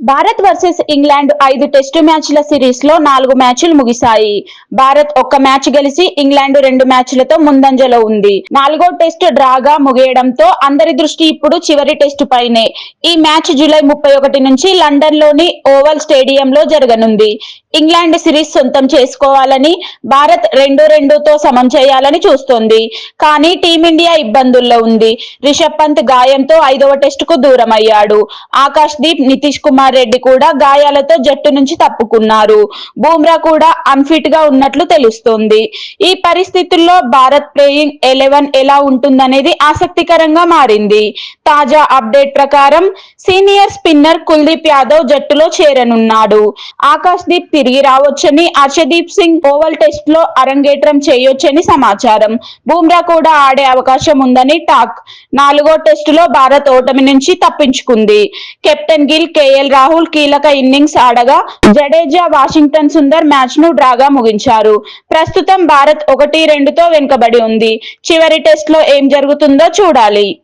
Bharat versus England 5 test మ్యాచ్ల series లో 4 మ్యాచ్లు ముగిశాయి. భారత్ ఒక్క మ్యాచ్ గెలిచి ఇంగ్లాండ్ 2 మ్యాచ్లతో ముందంజలో ఉంది. 4వ టెస్టు డ్రాగా ముగియడంతో అందరి దృష్టి ఇప్పుడు చివరి టెస్టు పైనే. ఈ మ్యాచ్ జూలై 31 నుంచి లండన్ లోని ఓవల్ స్టేడియంలో జరగనుంది. ఇంగ్లాండ్ సిరీస్ సొంతం చేసుకోవాలని, భారత్ 2-2తో సమం చేయాలని చూస్తోంది. కానీ టీమిండియా ఇబ్బందుల్లో ఉంది. రిషబ్ పంత్ గాయంతో 5వ టెస్టుకు దూరమయ్యాడు. ఆకాష్ దీప్, నితీష్ కుమార్ రెడ్డి కూడా గాయాలతో జట్టు నుంచి తప్పుకున్నారు. బుమ్రా కూడా అన్ఫిట్ గా ఉన్నట్లు తెలుస్తోంది. ఈ పరిస్థితుల్లో భారత్ ప్లేయింగ్ 11 ఎలా ఉంటుందనేది ఆసక్తికరంగా మారింది. తాజా అప్డేట్ ప్రకారం సీనియర్ స్పిన్నర్ కుల్దీప్ యాదవ్ జట్టులో చేరనున్నాడు. ఆకాష్ దీప్ తిరిగి రావొచ్చని, హర్షదీప్ సింగ్ ఓవల్ టెస్ట్ లో అరంగేట్రం చేయొచ్చని సమాచారం. బుమ్రా కూడా ఆడే అవకాశం ఉందని టాక్. 4వ టెస్టులో భారత్ ఓటమి నుంచి తప్పించుకుంది. కెప్టెన్ గిల్, కేఎల్ రాహుల్ కీలక ఇన్నింగ్స్ ఆడగా జడేజా, వాషింగ్టన్ సుందర్ మ్యాచ్ ను డ్రాగా ముగించారు. ప్రస్తుతం భారత్ 1-2తో వెనుకబడి ఉంది. చివరి టెస్ట్ లో ఏం జరుగుతుందో చూడాలి.